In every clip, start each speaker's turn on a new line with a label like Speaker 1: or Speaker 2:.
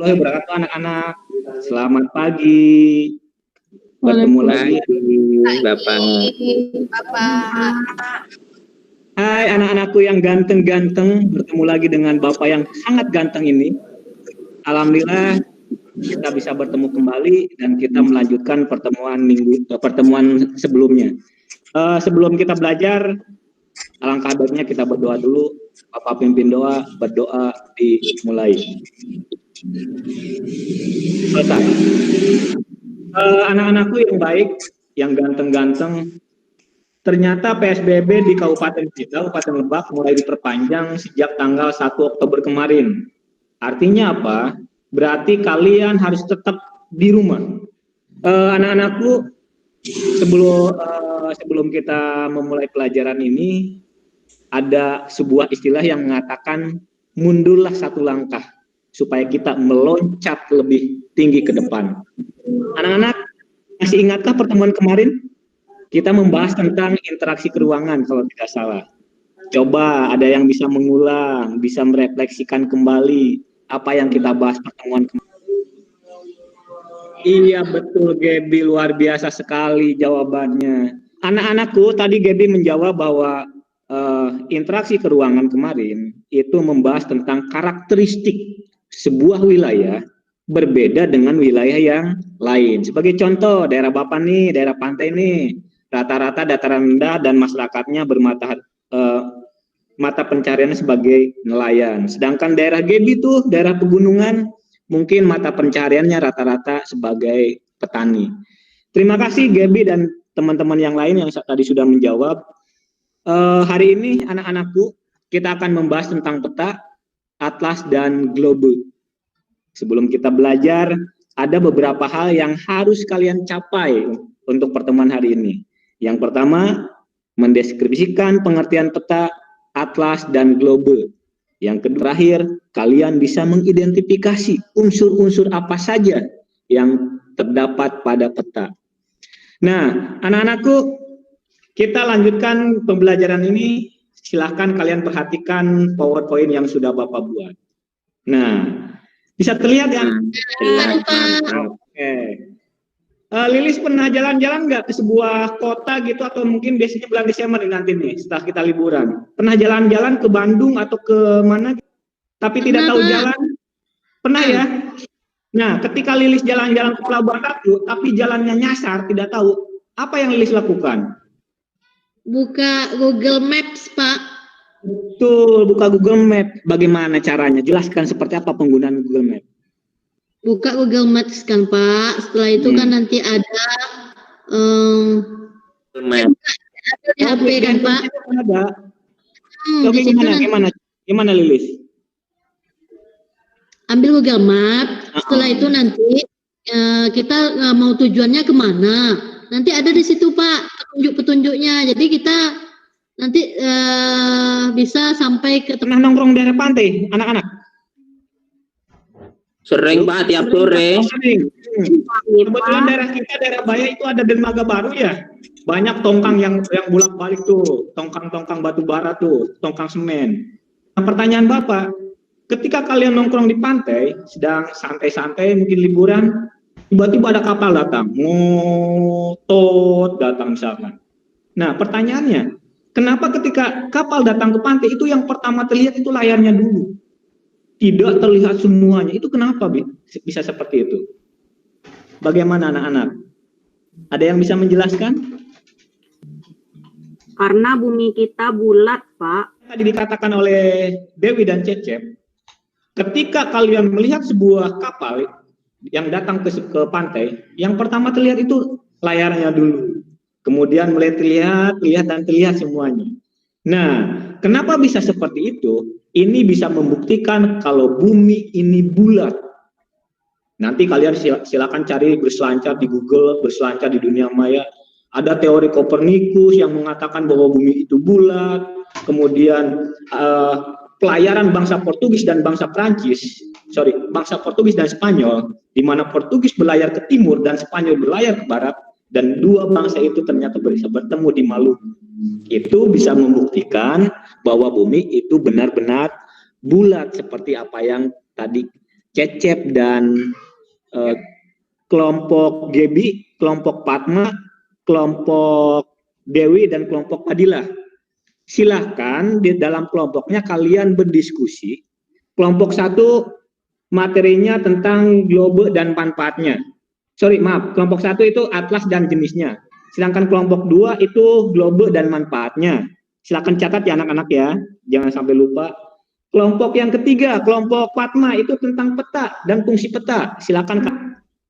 Speaker 1: warahmatullahi wabarakatuh anak-anak. Selamat pagi. Bertemu lagi
Speaker 2: Bapak.
Speaker 1: Hai anak-anakku yang ganteng-ganteng, bertemu lagi dengan Bapak yang sangat ganteng ini. Alhamdulillah kita bisa bertemu kembali dan kita melanjutkan pertemuan sebelumnya. Sebelum kita belajar, alangkah baiknya kita berdoa dulu. Bapak pimpin doa, berdoa dimulai. Selesai. Anak-anakku yang baik, yang ganteng-ganteng, ternyata PSBB di Kabupaten kita, Kabupaten Lebak, mulai diperpanjang sejak tanggal 1 Oktober kemarin. Artinya apa? Berarti kalian harus tetap di rumah. Anak-anakku, sebelum kita memulai pelajaran ini, ada sebuah istilah yang mengatakan mundurlah satu langkah supaya kita meloncat lebih tinggi ke depan. Anak-anak, masih ingatkah pertemuan kemarin? Kita membahas tentang interaksi keruangan kalau tidak salah. Coba ada yang bisa mengulang, bisa merefleksikan kembali apa yang kita bahas pertemuan kemarin. Iya betul Gaby, luar biasa sekali jawabannya. Anak-anakku, tadi Gaby menjawab bahwa interaksi keruangan kemarin itu membahas tentang karakteristik sebuah wilayah berbeda dengan wilayah yang lain. Sebagai contoh, daerah Bapak nih, daerah pantai nih, rata-rata dataran rendah dan masyarakatnya mata pencariannya sebagai nelayan. Sedangkan daerah Gaby tuh, daerah pegunungan, mungkin mata pencariannya rata-rata sebagai petani. Terima kasih Gaby dan teman-teman yang lain yang tadi sudah menjawab. Hari ini anak-anakku, kita akan membahas tentang peta, atlas, dan globe. Sebelum kita belajar, ada beberapa hal yang harus kalian capai untuk pertemuan hari ini. Yang pertama, mendeskripsikan pengertian peta, atlas, dan globe. Yang terakhir, kalian bisa mengidentifikasi unsur-unsur apa saja yang terdapat pada peta. Nah, anak-anakku, kita lanjutkan pembelajaran ini. Silahkan kalian perhatikan PowerPoint yang sudah Bapak buat. Nah, bisa terlihat ya? Oke. Lilis pernah jalan-jalan nggak ke sebuah kota gitu, atau mungkin biasanya bulan Desember nanti nih setelah kita liburan? Pernah jalan-jalan ke Bandung atau ke mana? Tapi tidak tahu jalan? Pernah ya? Nah, ketika Lilis jalan-jalan ke Pelabuhan Ratu, tapi jalannya nyasar, tidak tahu, apa yang Lilis lakukan?
Speaker 2: Buka Google Maps, Pak.
Speaker 1: Betul, buka Google Maps. Bagaimana caranya? Jelaskan seperti apa penggunaan Google Maps.
Speaker 2: Buka Google Maps kan, Pak. Setelah itu kan nanti ada di HP kan, Pak.
Speaker 1: Ada. Oke, gimana Lilis?
Speaker 2: Ambil Google Maps. Setelah itu nanti kita mau tujuannya kemana. Nanti ada di situ, Pak, petunjuk-petunjuknya. Jadi kita nanti bisa sampai ke
Speaker 1: Pernah nongkrong daerah pantai, anak-anak?
Speaker 3: Sering Pak, tiap sore.
Speaker 1: Sering. Kebetulan daerah kita, daerah Baya itu ada dermaga baru ya. Banyak tongkang yang bolak-balik tuh, tongkang-tongkang batu bara tuh, tongkang semen. Nah, pertanyaan Bapak, ketika kalian nongkrong di pantai, sedang santai-santai mungkin liburan, tiba-tiba ada kapal datang, ngotot datang misalkan. Nah, pertanyaannya, kenapa ketika kapal datang ke pantai itu yang pertama terlihat itu layarnya dulu? Tidak terlihat semuanya. Itu kenapa bisa seperti itu? Bagaimana anak-anak? Ada yang bisa menjelaskan?
Speaker 4: Karena bumi kita bulat, Pak.
Speaker 1: Tadi dikatakan oleh Dewi dan Cecep, ketika kalian melihat sebuah kapal yang datang ke pantai, yang pertama terlihat itu layarnya dulu. Kemudian mulai terlihat semuanya. Nah, kenapa bisa seperti itu? Ini bisa membuktikan kalau bumi ini bulat. Nanti kalian silakan cari berselancar di Google, berselancar di dunia maya. Ada teori Kopernikus yang mengatakan bahwa bumi itu bulat. Kemudian pelayaran bangsa Portugis dan bangsa bangsa Portugis dan Spanyol, di mana Portugis berlayar ke timur dan Spanyol berlayar ke barat, dan dua bangsa itu ternyata bisa bertemu di Maluku. Itu bisa membuktikan bahwa bumi itu benar-benar bulat seperti apa yang tadi Cecep dan kelompok Gebi, kelompok Fatma, kelompok Dewi, dan kelompok Fadilah. Silahkan di dalam kelompoknya kalian berdiskusi. Kelompok 1 materinya tentang globe dan manfaatnya. Kelompok 1 itu atlas dan jenisnya. Sedangkan kelompok 2 itu globe dan manfaatnya. Silakan catat ya anak-anak ya, jangan sampai lupa. Kelompok yang ketiga, kelompok Fatma, itu tentang peta dan fungsi peta. Silakan.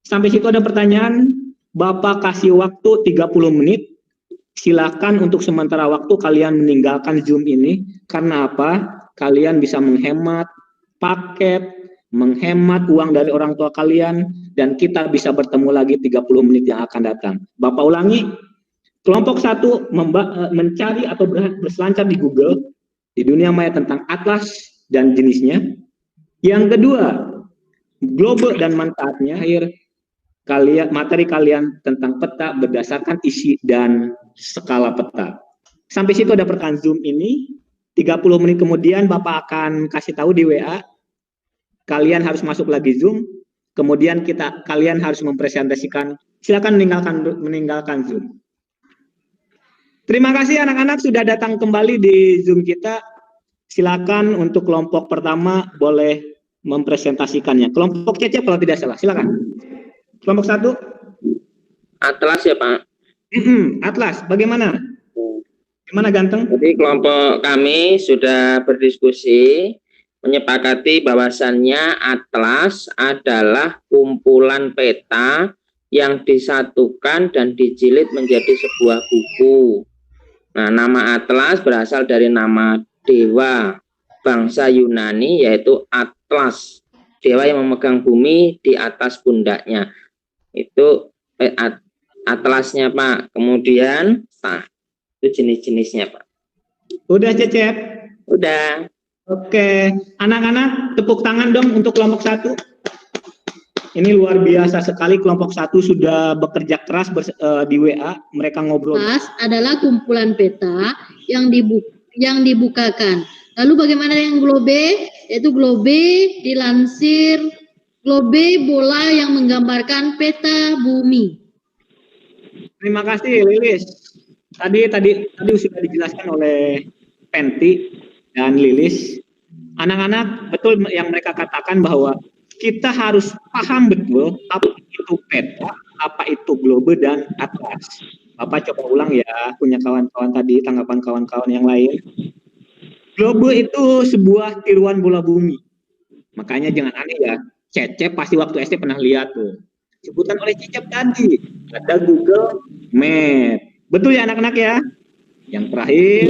Speaker 1: Sampai situ ada pertanyaan, Bapak kasih waktu 30 menit. Silakan untuk sementara waktu kalian meninggalkan Zoom ini. Karena apa? Kalian bisa menghemat paket, menghemat uang dari orang tua kalian, dan kita bisa bertemu lagi 30 menit yang akan datang. Bapak ulangi, kelompok 1 mencari atau berselancar di Google, di dunia maya tentang atlas dan jenisnya. Yang kedua, globe dan manfaatnya, materi kalian tentang peta berdasarkan isi dan skala peta. Sampai situ ada pertanyaan Zoom ini. 30 menit kemudian Bapak akan kasih tahu di WA. Kalian harus masuk lagi Zoom. Kemudian kalian harus mempresentasikan. Silakan meninggalkan Zoom. Terima kasih anak-anak sudah datang kembali di Zoom kita. Silakan untuk kelompok pertama boleh mempresentasikannya. Kelompok Cecep kalau tidak salah. Silakan. Kelompok 1.
Speaker 3: Atlas ya Pak.
Speaker 1: Atlas, bagaimana? Gimana ganteng?
Speaker 3: Jadi kelompok kami sudah berdiskusi menyepakati bahwasannya atlas adalah kumpulan peta yang disatukan dan dijilid menjadi sebuah buku. Nah, nama atlas berasal dari nama dewa bangsa Yunani, yaitu Atlas, dewa yang memegang bumi di atas pundaknya. Itu atlasnya Pak. Kemudian itu jenis-jenisnya Pak.
Speaker 1: Udah Cecep?
Speaker 3: Udah.
Speaker 1: Oke, anak-anak tepuk tangan dong untuk kelompok 1. Ini luar biasa sekali, kelompok 1 sudah bekerja keras di WA, mereka ngobrol.
Speaker 2: Atlas adalah kumpulan peta yang dibukakan. Lalu bagaimana dengan globe? Yaitu globe dilansir globe, bola yang menggambarkan peta bumi.
Speaker 1: Terima kasih Lilis. Tadi sudah dijelaskan oleh Penti dan Lilis. Anak-anak betul yang mereka katakan bahwa kita harus paham betul apa itu peta, apa itu globe dan atlas. Bapak coba ulang ya, punya kawan-kawan tadi, tanggapan kawan-kawan yang lain. Globe itu sebuah tiruan bola bumi. Makanya jangan aneh ya, Cecep pasti waktu SD pernah lihat tuh. Sebutan oleh Cecep tadi, ada Google Map. Betul ya anak-anak ya? Yang terakhir,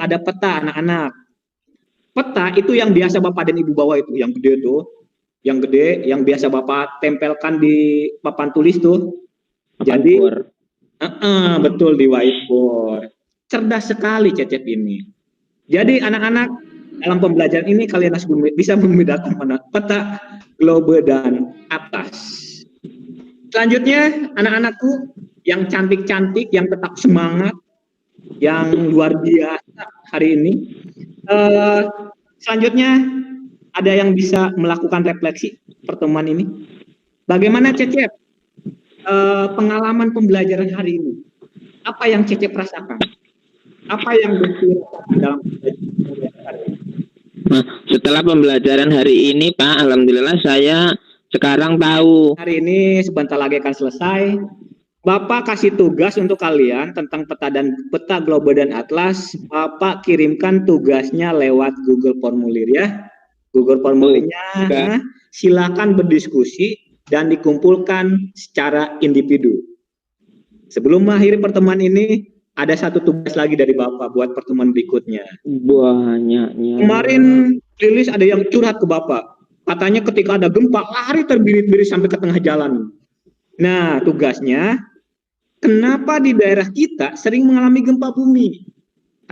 Speaker 1: ada peta anak-anak. Peta itu yang biasa Bapak dan Ibu bawa itu, yang gede tuh. Yang gede, yang biasa Bapak tempelkan di papan tulis tuh. Jadi, betul di whiteboard. Cerdas sekali Cecep ini. Jadi anak-anak dalam pembelajaran ini kalian harus bisa membedakan mana peta, globe, dan atlas. Selanjutnya anak-anakku yang cantik-cantik, yang tetap semangat, yang luar biasa hari ini. Selanjutnya ada yang bisa melakukan refleksi pertemuan ini. Bagaimana Cecep pengalaman pembelajaran hari ini? Apa yang Cecep rasakan? Apa yang dirasakan dalam pembelajaran hari ini?
Speaker 3: Nah, setelah pembelajaran hari ini Pak, alhamdulillah saya sekarang tahu.
Speaker 1: Hari ini sebentar lagi akan selesai. Bapak kasih tugas untuk kalian tentang peta globe dan atlas. Bapak kirimkan tugasnya lewat Google Formulir ya. Google Formulirnya silakan berdiskusi dan dikumpulkan secara individu. Sebelum mengakhiri pertemuan ini, ada satu tugas lagi dari Bapak buat pertemuan berikutnya.
Speaker 3: Banyaknya.
Speaker 1: Kemarin Lilis ada yang curhat ke Bapak. Katanya ketika ada gempa, lari terbirit-birit sampai ke tengah jalan. Nah, tugasnya, kenapa di daerah kita sering mengalami gempa bumi?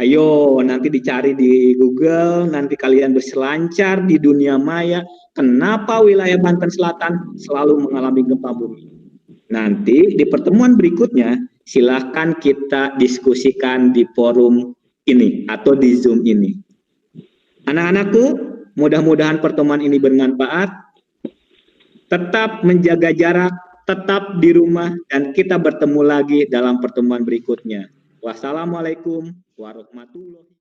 Speaker 1: Ayo, nanti dicari di Google, nanti kalian berselancar di dunia maya, kenapa wilayah Banten Selatan selalu mengalami gempa bumi. Nanti di pertemuan berikutnya, silahkan kita diskusikan di forum ini, atau di Zoom ini. Anak-anakku, Mudah-mudahan pertemuan ini bermanfaat. Tetap menjaga jarak, tetap di rumah, dan kita bertemu lagi dalam pertemuan berikutnya. Wassalamualaikum warahmatullahi wabarakatuh.